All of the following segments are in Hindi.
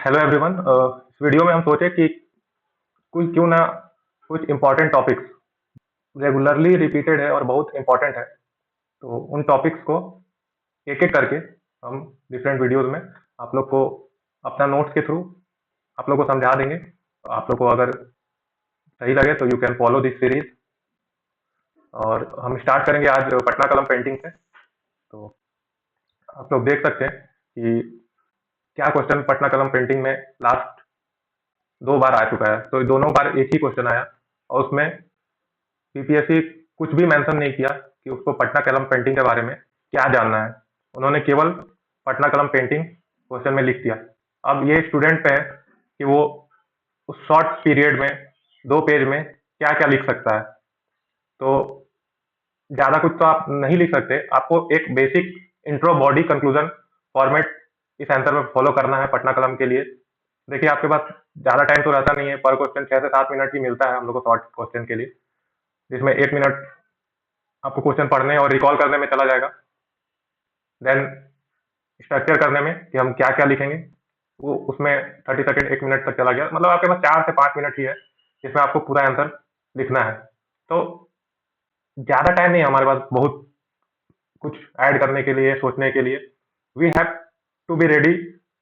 Hello everyone. इस वीडियो में हम सोचे कि कोई क्यों ना कुछ इम्पोर्टेंट टॉपिक्स रेगुलरली रिपीटेड है और बहुत इम्पोर्टेंट है, तो उन टॉपिक्स को एक एक करके हम डिफरेंट वीडियोस में आप लोग को अपना नोट्स के थ्रू आप लोग को समझा देंगे। तो आप लोग को अगर सही लगे तो you can follow this series. और हम स्टार्ट करेंगे आज पटना कलम पेंटिंग से। तो आप लोग देख सकते हैं कि क्या क्वेश्चन पटना कलम पेंटिंग में लास्ट 2 बार आ चुका है। तो ये दोनों बार एक ही क्वेश्चन आया और उसमें पीपीएससी कुछ भी मेंशन नहीं किया कि उसको पटना कलम पेंटिंग के बारे में क्या जानना है। उन्होंने केवल पटना कलम पेंटिंग क्वेश्चन में लिख दिया। अब ये स्टूडेंट पे है कि वो उस शॉर्ट पीरियड में 2 पेज में क्या क्या लिख सकता है। तो ज़्यादा कुछ तो आप नहीं लिख सकते, आपको एक basic intro body conclusion format इस आंसर में फॉलो करना है पटना कलम के लिए। देखिए आपके पास ज़्यादा टाइम तो रहता नहीं है, पर क्वेश्चन 6 से 7 मिनट ही मिलता है हम लोग को शॉर्ट क्वेश्चन के लिए, जिसमें 1 मिनट आपको क्वेश्चन पढ़ने और रिकॉल करने में चला जाएगा। देन स्ट्रक्चर करने में कि हम क्या क्या लिखेंगे, वो उसमें 30 सेकेंड 1 मिनट तक चला गया। मतलब आपके पास 4 से 5 मिनट ही है जिसमें आपको पूरा आंसर लिखना है। तो ज़्यादा टाइम नहीं है हमारे पास बहुत कुछ ऐड करने के लिए, सोचने के लिए। We have to be ready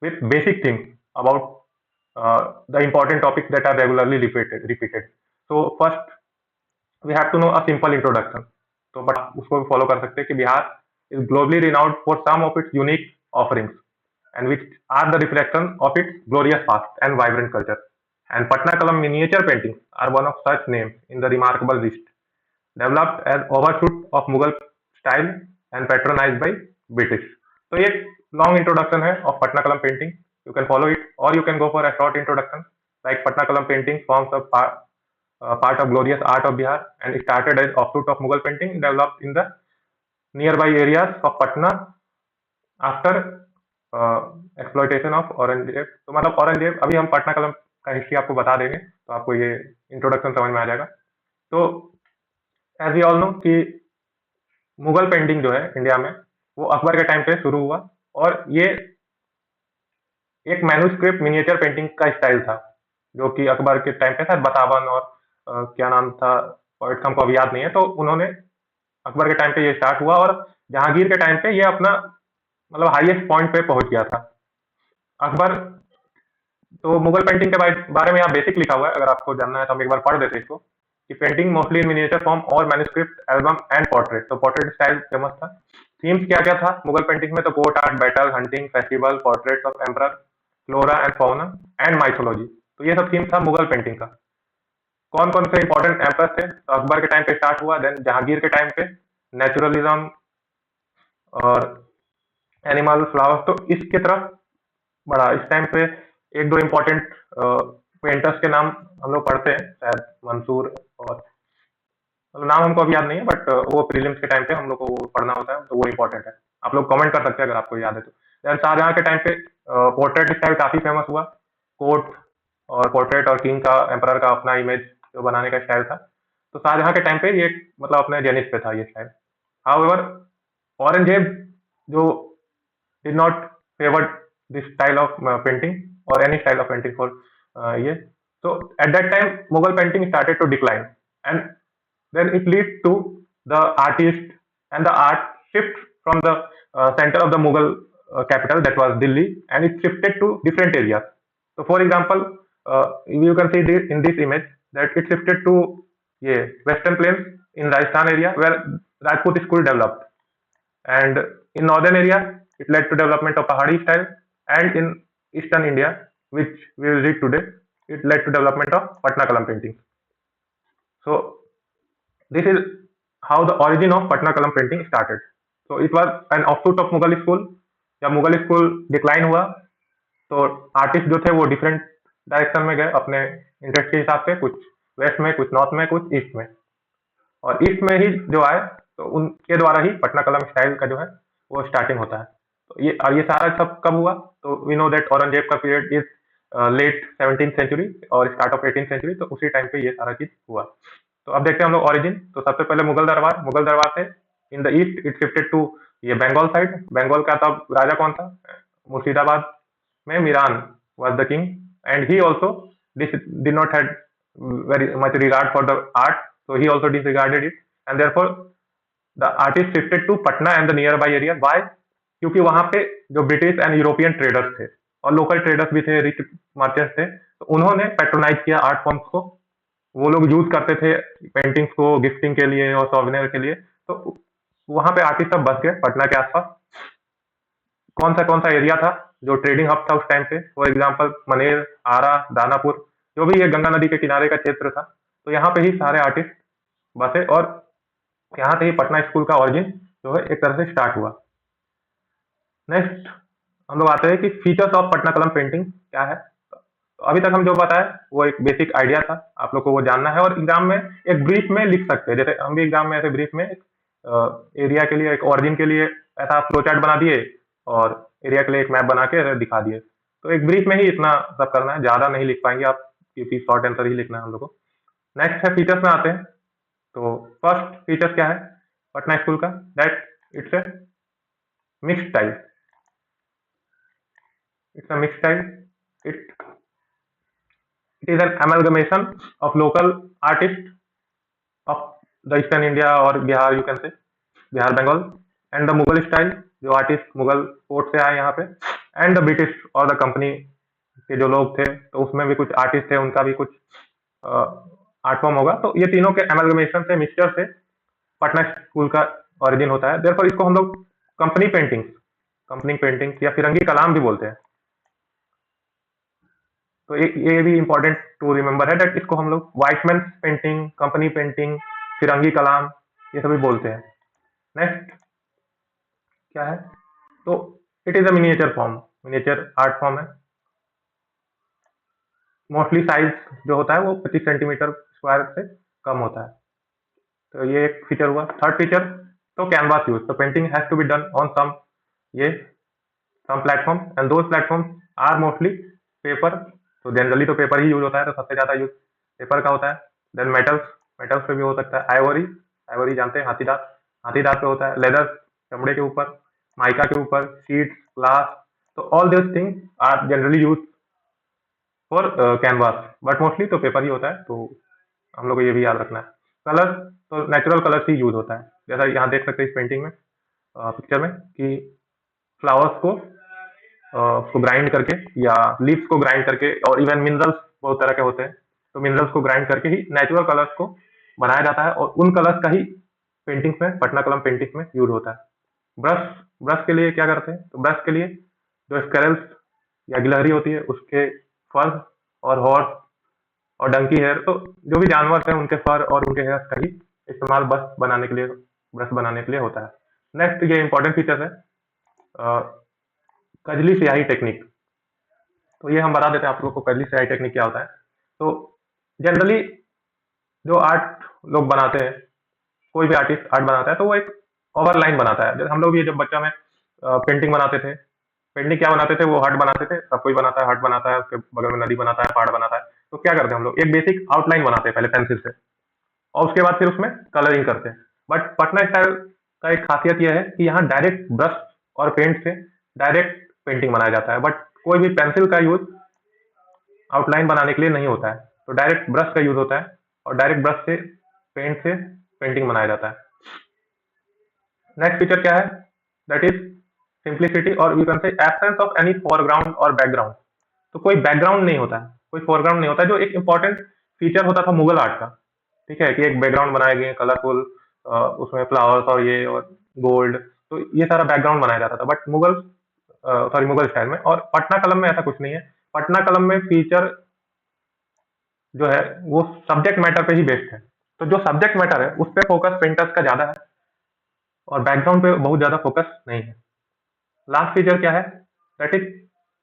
with basic things about the important topics that are regularly repeated. So first we have to know a simple introduction. तो बट आप उसको भी फॉलो कर सकते हैं कि Bihar is globally renowned for some of its unique offerings and which are the reflection of its glorious past and vibrant culture. And Patna Kalam miniature paintings are one of such names in the remarkable list, developed as overshoot of Mughal style and patronized by British. तो ये लॉन्ग इंट्रोडक्शन है ऑफ पटना कलम painting. You can follow it or you can go for a short introduction like Patna Kalam painting forms a part of glorious art of Bihar and started as offshoot of Mughal painting developed in the nearby areas of Patna after exploitation of Aurangzeb. तो मतलब औरंगजेब, अभी हम पटना कलम का हिस्ट्री आपको बता देंगे तो आपको ये इंट्रोडक्शन समझ में आ जाएगा. तो एज वी ऑल नो कि मुगल पेंटिंग जो है इंडिया में वो अकबर के टाइम पे शुरू हुआ और ये एक मैन्युस्क्रिप्ट मिनिएचर पेंटिंग का स्टाइल था जो कि अकबर के टाइम पे शायद बतावन और क्या नाम था पोइट, हमको अभी याद नहीं है. तो उन्होंने अकबर के टाइम पे ये स्टार्ट हुआ और जहांगीर के टाइम पे ये अपना मतलब हाईएस्ट पॉइंट पे पहुंच गया था. अकबर तो मुगल पेंटिंग के बारे में यहाँ बेसिक लिखा हुआ है, अगर आपको जानना है तो हम एक बार पढ़ देते हैं इसको कि painting mostly in miniature form और मैन्युस्क्रिप्ट एल्बम एंड पोर्ट्रेट. तो पोर्ट्रेट स्टाइल फेमस था. थीम्स क्या क्या था मुगल पेंटिंग में? तो court art, battle, hunting, festival, portraits of emperor, flora and fauna and mythology. तो ये सब थीम था मुगल पेंटिंग का. कौन कौन से इंपॉर्टेंट एम्परर थे? तो अकबर के टाइम पे स्टार्ट हुआ, देन जहांगीर के टाइम पे नेचुरलिज्म और एनिमल, फ्लावर्स. तो इसके तरफ बढ़ा. इस टाइम पे एक दो इम्पोर्टेंट पेंटर्स के नाम हम लोग पढ़ते हैं, शायद मंसूर और मतलब नाम हमको अभी याद नहीं है, बट वो प्रीलिम्स के टाइम पे हम लोग को वो पढ़ना होता है, तो वो इम्पोर्टेंट है. आप लोग कमेंट कर सकते हैं अगर आपको याद है तो. देन शाहजहां के टाइम पे पोर्ट्रेट स्टाइल काफी फेमस हुआ. कोर्ट और पोर्ट्रेट और किंग का, एम्परर का अपना इमेज जो बनाने का स्टाइल था. तो शाहजहां के टाइम पे ये मतलब अपने जेनिस पे था ये स्टाइल. हाउएवर औरंगजेब जो did not favor this style of painting or any style of painting for ये. So at that time Mughal painting started to decline and then it leads to the artist and the art shift from the center of the Mughal capital, that was Delhi, and it shifted to different areas. So for example you can see this in this image that it shifted to yeah, western plains in Rajasthan area where Rajput school developed, and in northern area it led to development of Pahadi style, and in eastern India, which we will read today, it led to development of Patna Kalam painting. So this is how the origin of Patna Kalam painting started. So it was an offshoot of Mughal school. जब मुगल स्कूल डिक्लाइन हुआ तो आर्टिस्ट जो थे वो डिफरेंट डायरेक्शन में गए अपने इंटरेस्ट के हिसाब से, कुछ वेस्ट में, कुछ नॉर्थ में, कुछ ईस्ट में. और ईस्ट में ही जो आए तो उनके द्वारा ही पटना कलम स्टाइल का जो है वो स्टार्टिंग होता है. तो ये सारा सब कब हुआ? तो वी नो दैट औरंगजेब का period is late 17th century और स्टार्ट ऑफ 18th सेंचुरी. तो उसी टाइम पे ये सारा चीज हुआ. तो अब देखते हैं हम लोग ओरिजिन. तो सबसे पहले मुगल दरबार से in the east it shifted to ये बंगाल साइड. बंगाल का तब राजा कौन था? मुर्शिदाबाद में was the king, and he also did not had very much regard for the art, so he also disregarded it, and therefore the artist shifted to Patna and the nearby area. Why? क्योंकि वहां पे जो ब्रिटिश एंड यूरोपियन ट्रेडर्स थे और लोकल ट्रेडर्स भी थे, रिच मर्चेंट्स थे, तो उन्होंने पेट्रोनाइज किया आर्ट फॉर्म्स को। वो लोग यूज करते थे पेंटिंग्स को गिफ्टिंग के लिए और सॉवेनियर के लिए, तो वहां पे आर्टिस्ट सब बस गए पटना के आसपास। कौन सा एरिया था जो ट्रेडिंग हब था उस टाइम पे? फॉर एग्जांपल मनेर, आरा, दानापुर, जो भी ये गंगा नदी के किनारे का क्षेत्र था, तो यहाँ पे ही सारे आर्टिस्ट बसे और यहाँ से ही पटना स्कूल का ऑरिजिन जो है एक तरह से स्टार्ट हुआ। नेक्स्ट हम लोग आते हैं कि फीचर्स ऑफ पटना कलम पेंटिंग क्या है। तो अभी तक हम जो बताए वो एक बेसिक आइडिया था, आप लोग को वो जानना है और एग्जाम में एक ब्रीफ में लिख सकते हैं। जैसे हम भी एग्जाम में ऐसे ब्रीफ में एरिया के लिए, एक ऑरिजिन के लिए ऐसा फ्लो चार्ट बना दिए और एरिया के लिए एक मैप बना के दिखा दिए। तो एक ब्रीफ में ही इतना सब करना है, ज्यादा नहीं लिख पाएंगे आप, क्योंकि शॉर्ट आंसर ही लिखना है हम लोग को। नेक्स्ट है फीचर्स में आते हैं। तो फर्स्ट फीचर क्या है पटना स्कूल का? That it's a mix style. It's a mix style. It is an amalgamation of local artists of the Eastern India or Bihar, you can say Bihar, Bengal, and the Mughal style, जो आर्टिस्ट मुगल कोर्ट से आए यहाँ पे, एंड द ब्रिटिश और द कंपनी के जो लोग थे, तो उसमें भी कुछ आर्टिस्ट थे, उनका भी कुछ आर्ट फॉर्म होगा। तो ये तीनों के एमलगमेशन से, मिक्सचर से पटना स्कूल का ओरिजिन होता है। देयरफॉर इसको हम लोग कंपनी पेंटिंग या फिरंगी कलाम भी बोलते हैं। तो ये भी इंपॉर्टेंट टू रिमेंबर है दैट इसको हम लोग व्हाइटमैन पेंटिंग, कंपनी पेंटिंग, फिरंगी कलाम ये सभी बोलते हैं। नेक्स्ट क्या है? तो it is a miniature form, miniature art form है। मोस्टली साइज जो होता है वो 25 सेंटीमीटर स्क्वायर से कम होता है। तो ये एक फीचर हुआ। थर्ड फीचर, तो कैनवास यूज। तो painting has to be done on some platform and those platform are mostly paper. तो जनरली तो पेपर ही यूज होता है, तो सबसे ज्यादा यूज पेपर का होता है। देन मेटल्स पे भी हो सकता है। आइवरी जानते हैं, हाथी दांत पे होता है। लेदर, चमड़े के ऊपर। माइका के ऊपर। Sheets, glass. तो all this things are generally use for canvas, but mostly तो पेपर ही होता है, तो हम लोग को ये भी याद रखना है। कलर, तो नेचुरल कलर्स ही यूज होता है। जैसा यहाँ देख सकते हैं इस पेंटिंग में, पिक्चर में, कि फ्लावर्स को ग्राइंड करके या लीव्स को ग्राइंड करके, और इवन मिनरल्स बहुत तरह के होते हैं, तो मिनरल्स को ग्राइंड करके ही नेचुरल कलर्स को बनाया जाता है, और उन कलर्स का ही पेंटिंग्स में, पटना कलम पेंटिंग में यूज होता है। ब्रश के लिए क्या करते हैं? तो ब्रश के लिए जो स्केरल्स या गिलहरी होती है उसके फर, और हॉर्स और डंकी हेयर, तो जो भी जानवर हैं उनके फर और उनके हेयर का ही इस्तेमाल ब्रश बनाने के लिए होता है। नेक्स्ट ये इंपॉर्टेंट फीचर है कजली स्याही टेक्निक। तो ये हम बता देते हैं आप लोग को, कजली स्याही टेक्निक क्या होता है। तो जनरली जो आर्ट लोग बनाते हैं, कोई भी आर्टिस्ट आर्ट बनाता है, तो वो एक ओवरलाइन बनाता है। जैसे हम लोग भी जब बच्चा में पेंटिंग बनाते थे, पेंटिंग क्या बनाते थे? वो हट बनाते थे। सब कोई बनाता है, हट बनाता है, उसके बगल में नदी बनाता है, पहाड़ बनाता है। तो क्या करते हैं हम लोग? एक बेसिक आउटलाइन बनाते हैं पहले पेंसिल से, और उसके बाद फिर उसमें कलरिंग करते हैं। बट पटना स्टाइल का एक खासियत यह है कि यहाँ डायरेक्ट ब्रश और पेंट से डायरेक्ट पेंटिंग बनाया जाता है, बट कोई भी पेंसिल का यूज आउटलाइन बनाने के लिए नहीं होता है। तो डायरेक्ट ब्रश का यूज होता है, और डायरेक्ट ब्रश से, पेंट से पेंटिंग बनाया जाता है। नेक्स्ट फीचर क्या है? दैट इज सिंप्लिसिटी, और you can say absence of any foreground और बैकग्राउंड। तो कोई बैकग्राउंड नहीं होता है, कोई फोरग्राउंड नहीं होता है, जो एक इंपॉर्टेंट फीचर होता था मुगल आर्ट का। ठीक है, कि एक बैकग्राउंड बनाए गए कलरफुल, उसमें फ्लावर्स और ये और गोल्ड, तो ये सारा बैकग्राउंड बनाया जाता था। बट मुगल स्टाइल में, और पटना कलम में ऐसा कुछ नहीं है। पटना कलम में फीचर जो है वो सब्जेक्ट मैटर पे ही बेस्ड है। तो जो सब्जेक्ट मैटर है उस पर फोकस पेंटर्स का ज्यादा है, और बैकग्राउंड पे बहुत ज्यादा फोकस नहीं है। लास्ट फीचर क्या है? That is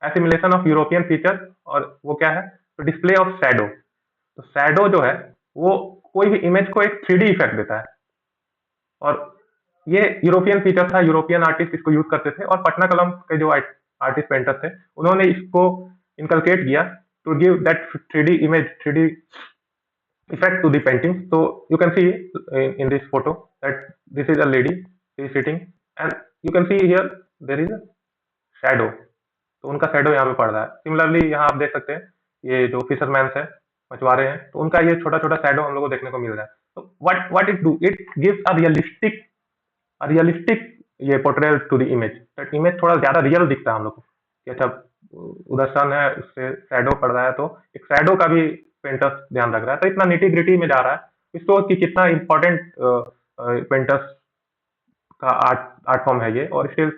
assimilation of European feature, और वो क्या है? तो डिस्प्ले ऑफ शैडो। तो शैडो जो है वो कोई भी इमेज को एक 3D इफेक्ट देता है, और ये यूरोपियन फीचर था, यूरोपियन आर्टिस्ट इसको यूज करते थे, और पटना कलम के जो आर्टिस्ट पेंटर थे उन्होंने इसको इनकलकेट किया to give that 3D image, 3D effect to the painting. So you can see in this photo that this is a lady, she is sitting, and you can see here there is a shadow. तो उनका शैडो यहाँ पे पड़ रहा है। सिमिलरली यहाँ आप देख सकते हैं ये जो फिशरमैन है, मछुआरे हैं, तो उनका ये छोटा छोटा शैडो हम लोग को देखने को मिल रहा है। तो what it do, it gives a realistic ये portrayal to the image, that image थोड़ा ज्यादा रियल दिखता है हम लोग को कि अच्छा उधर सन है, उससे शैडो पड़ रहा है, तो एक शैडो का भी पेंटर्स ध्यान रख रहा है। तो इतना निटी ग्रिटी में जा रहा है इसको कि कितना इंपॉर्टेंट पेंटर्स का आर्ट फॉर्म है ये, और still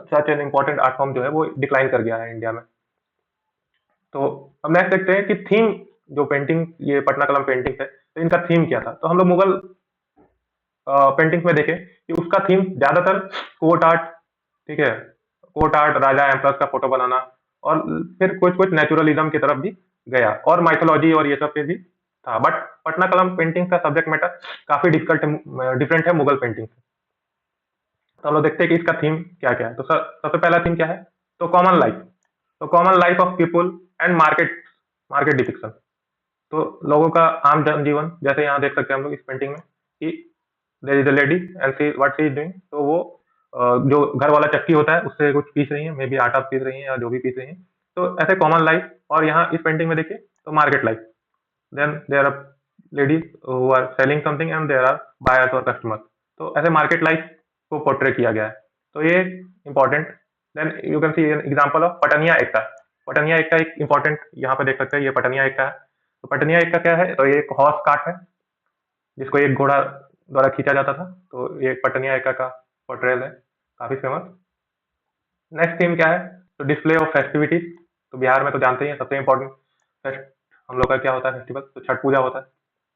such an important art form जो है वो डिक्लाइन कर गया है इंडिया में। तो अब नेक्स्ट देखते हैं कि थीम, जो पेंटिंग ये पटना कलम पेंटिंग है, तो इनका थीम क्या था। तो हम लोग मुगल पेंटिंग में देखें कि उसका थीम ज्यादातर कोर्ट आर्ट, ठीक है, कोर्ट आर्ट, राजा एम्प्रस का फोटो बनाना, और फिर कुछ कुछ नेचुरलिज्म की तरफ भी गया, और माइथोलॉजी और ये सब पे भी था। बट पटना कलम पेंटिंग का सब्जेक्ट मैटर काफी डिफरेंट है मुगल पेंटिंग से। तो हम लोग देखते हैं कि इसका थीम क्या क्या है। तो सबसे पहला थीम क्या है, तो कॉमन लाइफ, तो common life of people and market depiction. तो लोगों का आम जनजीवन, जैसे यहाँ देख सकते हैं हम लोग इस पेंटिंग में कि there is a lady and see what she is doing. तो वो जो घर वाला चक्की होता है उससे कुछ पीस रही है, मे बी आटा पीस रही है या जो भी पीस रही है। तो ऐसे कॉमन लाइफ, और यहाँ इस पेंटिंग में देखिए तो market life, then there are ladies who are selling something and there are buyers और कस्टमर्स। तो ऐसे मार्केट लाइफ को पोर्ट्रे किया गया है। तो ये important. Then you can see an example of Patnia Ekka. Patnia Ekka एक इंपॉर्टेंट, यहाँ पे देख सकते हैं ये पटनिया एक्का है। तो पटनिया एक्का क्या है, तो ये एक हॉर्स कार्ट है जिसको एक घोड़ा द्वारा खींचा जाता था। तो ये पटनिया एक्का का पोर्ट्रेल है, काफी फेमस। नेक्स्ट थीम क्या है, तो डिस्प्ले ऑफ फेस्टिविटीज। तो बिहार में तो जानते ही हैं सबसे इम्पोर्टेंट फेस्ट हम लोग का क्या होता है फेस्टिवल, तो छठ पूजा होता है।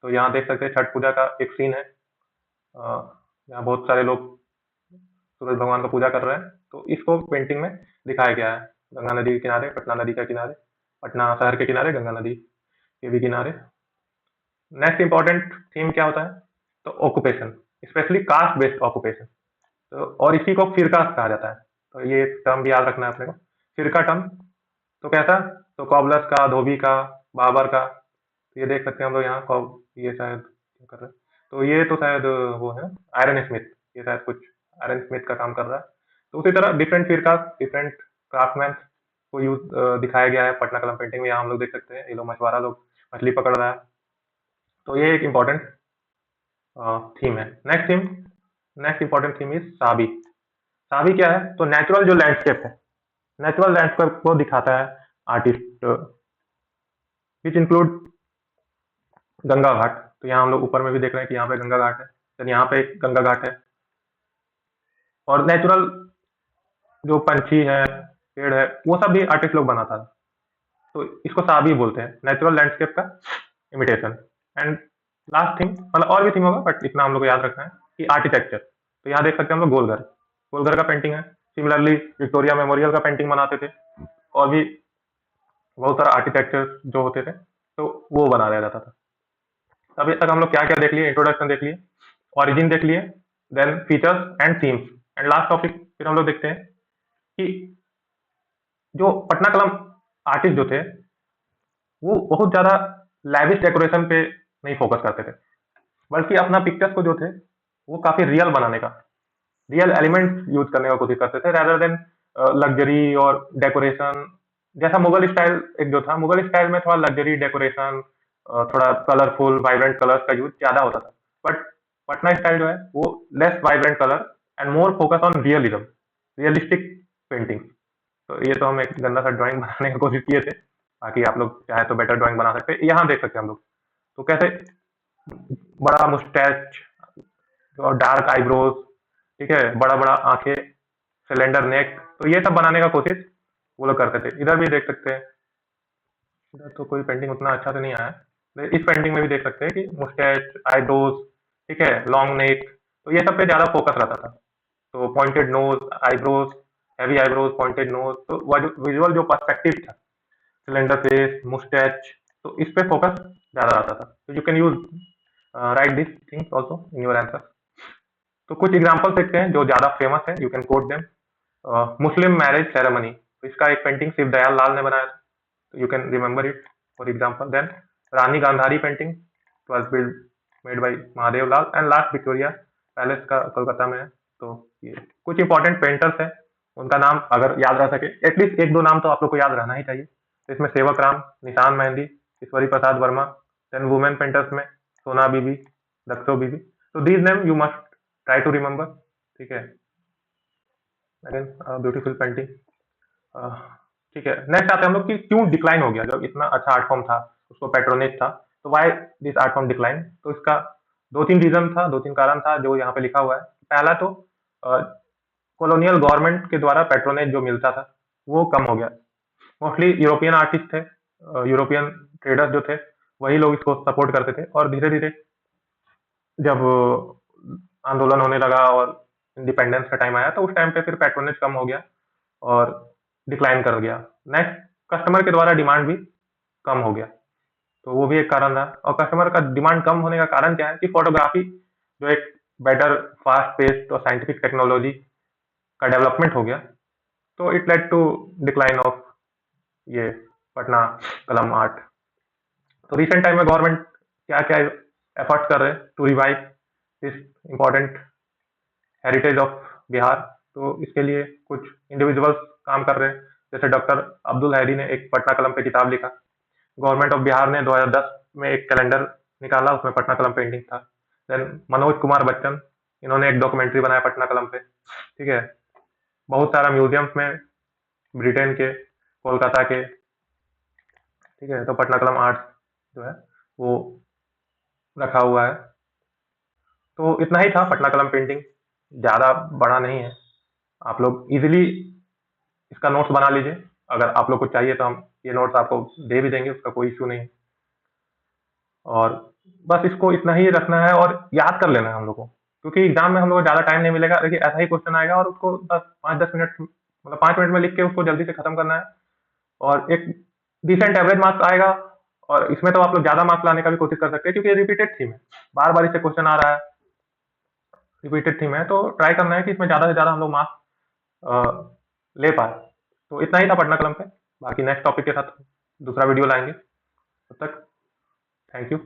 तो यहाँ देख सकते हैं छठ पूजा का एक सीन है, यहाँ बहुत सारे लोग सूरज भगवान का पूजा कर रहे हैं। तो इसको पेंटिंग में दिखाया गया है, गंगा नदी के किनारे, पटना नदी के किनारे, पटना शहर के किनारे, गंगा नदी के भी किनारे। नेक्स्ट इंपॉर्टेंट थीम क्या होता है, तो occupation, specially caste based occupation. तो और इसी को फिरका कहा जाता है। तो ये टर्म भी याद रखना है अपने को, फिरका टर्म। तो कैसा, तो कॉबलर्स का, धोबी का, बाबर का। तो ये देख सकते हैं हम लोग यहाँ ये शायद क्या कर रहे हैं, तो ये तो शायद वो है आयरन स्मिथ, ये शायद कुछ आयरन स्मिथ का काम कर रहा है। तो उसी तरह डिफरेंट फिरका, डिफरेंट क्राफ्टमैन को यूज दिखाया गया है पटना कलम पेंटिंग में। यहाँ हम लोग देख सकते हैं ये लोग मछुआरा लोग मछली पकड़ रहा है। तो ये एक इम्पोर्टेंट थीम है। Next important theme is Sabi. Sabi क्या है, तो नेचुरल जो लैंडस्केप है, नेचुरल लैंडस्केप को दिखाता है आर्टिस्ट, विच इंक्लूड गंगा घाट। तो यहाँ हम लोग ऊपर में भी देख रहे हैं कि यहाँ पे गंगा घाट है, फिर यहाँ पे एक गंगा घाट है। और नेचुरल जो पंछी है, पेड़ है, वो सब भी आर्टिस्ट लोग बनाता है। तो इसको साबी बोलते हैं, नेचुरल लैंडस्केप का इमिटेशन। एंड लास्ट थिंग, मतलब और भी थिंग होगा बट इतना हम लोग को याद रखना है कि आर्किटेक्चर। तो यहाँ देख सकते हैं हम लोग गोलघर, गोलघर का पेंटिंग है। सिमिलरली विक्टोरिया मेमोरियल का पेंटिंग बनाते थे, और भी बहुत सारा आर्किटेक्चर जो होते थे तो वो बना दिया जाता था। अभी तक हम लोग क्या क्या देख लिए, इंट्रोडक्शन देख लिए, ओरिजिन देख लिए, then features and themes, and last topic फिर हम लोग देखते हैं कि जो पटना कलम आर्टिस्ट जो थे वो बहुत ज्यादा लैविश डेकोरेशन पे नहीं फोकस करते थे, बल्कि अपना पिक्चर्स को जो थे वो काफी रियल बनाने का, रियल एलिमेंट्स यूज करने का कोशिश करते थे, rather देन लग्जरी और डेकोरेशन। जैसा मुगल स्टाइल एक जो था, मुगल स्टाइल में थोड़ा लग्जरी डेकोरेशन, थोड़ा कलरफुल वाइब्रेंट कलर्स का यूज ज्यादा होता था। बट पटना स्टाइल जो है वो less vibrant colour and more focus on realism, realistic painting. तो ये तो हम एक गंदा सा ड्राइंग बनाने की कोशिश किए थे, बाकी आप लोग चाहे तो बेटर ड्राइंग बना सकते हैं। यहाँ देख सकते हैं हम लोग तो कैसे बड़ा मुस्टैच और डार्क आईब्रोज, ठीक है, बड़ा बड़ा आंखें, सिलेंडर नेक, तो ये सब बनाने का कोशिश वो लोग करते थे। इधर भी देख सकते हैं, इधर तो कोई पेंटिंग उतना अच्छा से नहीं आया है। इस पेंटिंग में भी देख सकते हैं कि मुस्टैच, आईब्रोज, ठीक है, लॉन्ग नेक, तो ये सब पे ज्यादा फोकस रहता था। तो pointed nose, eyebrows, heavy eyebrows, pointed nose, तो विजुअल जो पर्सपेक्टिव था, सिलेंडर फेस, मुस्टैच, तो इस पे फोकस ज्यादा रहता था। तो you can use write this things also in your answer. तो कुछ एग्जांपल देखते हैं जो ज्यादा फेमस है, you can quote them. Muslim marriage ceremony, तो इसका एक पेंटिंग शिव दयाल लाल ने बनाया था, तो you can remember it for example. Then Rani Gandhari painting was build made by Mahadev Lal. And last Victoria palace का कोलकाता में है। तो ये कुछ इंपॉर्टेंट पेंटर्स है उनका नाम अगर याद रह सके, एटलीस्ट एक दो नाम तो आप लोग को याद रहना ही चाहिए। तो इसमें Sevak Ram, Nishan Mehndi, Ishwari Prasad Verma, then women painters में सोना बीबी, दक्षो बीबी। तो these name you must try to remember. ठीक है, अगेन ब्यूटीफुल पेंटिंग। ठीक है, नेक्स्ट आते हैं हम लोग कि क्यों डिक्लाइन हो गया। जब इतना अच्छा आर्ट फॉर्म था, उसको पैट्रोनेज था, तो why this art form decline. तो इसका दो तीन रीजन था, दो तीन कारण था जो यहाँ पे लिखा हुआ है। पहला तो कॉलोनियल गवर्नमेंट के द्वारा पैट्रोनेज जो मिलता था वो कम हो गया। मोस्टली यूरोपियन आर्टिस्ट थे, यूरोपियन ट्रेडर्स जो थे वही लोग इसको सपोर्ट करते थे। और धीरे धीरे जब आंदोलन होने लगा और इंडिपेंडेंस का टाइम आया, तो उस टाइम पे फिर पैट्रोनेज कम हो गया और डिक्लाइन कर गया। नेक्स्ट, कस्टमर के द्वारा डिमांड भी कम हो गया, तो वो भी एक कारण था। और कस्टमर का डिमांड कम होने का कारण क्या है कि फोटोग्राफी जो एक बेटर, फास्ट पेस्ड और साइंटिफिक टेक्नोलॉजी का डेवलपमेंट हो गया, तो it led to decline of ये पटना कलम आर्ट। तो रिसेंट टाइम में गवर्नमेंट क्या क्या एफर्ट्स कर रहे हैं to revive this important heritage of Bihar. तो इसके लिए कुछ इंडिविजुअल्स काम कर रहे हैं, जैसे डॉक्टर अब्दुल हैरी ने एक पटना कलम पे किताब लिखा। गवर्नमेंट ऑफ बिहार ने 2010 में एक कैलेंडर निकाला, उसमें पटना कलम पेंटिंग था। देन मनोज कुमार बच्चन, इन्होंने एक डॉक्यूमेंट्री बनाया पटना कलम पे। ठीक है, बहुत सारा म्यूजियम्स में ब्रिटेन के, कोलकाता के, ठीक है, तो पटना कलम आर्ट जो है वो रखा हुआ है। तो इतना ही था पटना कलम पेंटिंग, ज़्यादा बड़ा नहीं है। आप लोग इजीली इसका नोट्स बना लीजिए, अगर आप लोग को चाहिए तो हम ये नोट्स आपको दे भी देंगे, उसका कोई इशू नहीं है। और बस इसको इतना ही रखना है और याद कर लेना है हम लोग को, क्योंकि एग्जाम में हम लोग को ज़्यादा टाइम नहीं मिलेगा। देखिए, ऐसा ही क्वेश्चन आएगा और उसको बस 5-10 मिनट, मतलब 5 मिनट में लिख के उसको जल्दी से खत्म करना है और एक डिसेंट एवरेज मार्क्स आएगा। और इसमें तो आप लोग ज़्यादा मार्क्स लाने का भी कोशिश कर सकते हैं, क्योंकि ये रिपीटेड थीम है, बार बार इससे क्वेश्चन आ रहा है, रिपीटेड थीम है, तो ट्राई करना है कि इसमें ज़्यादा से ज़्यादा हम लोग मार्क्स ले पाए। तो इतना ही था पटना कलम पे। बाकी नेक्स्ट टॉपिक के साथ दूसरा वीडियो लाएंगे। तब तक थैंक यू।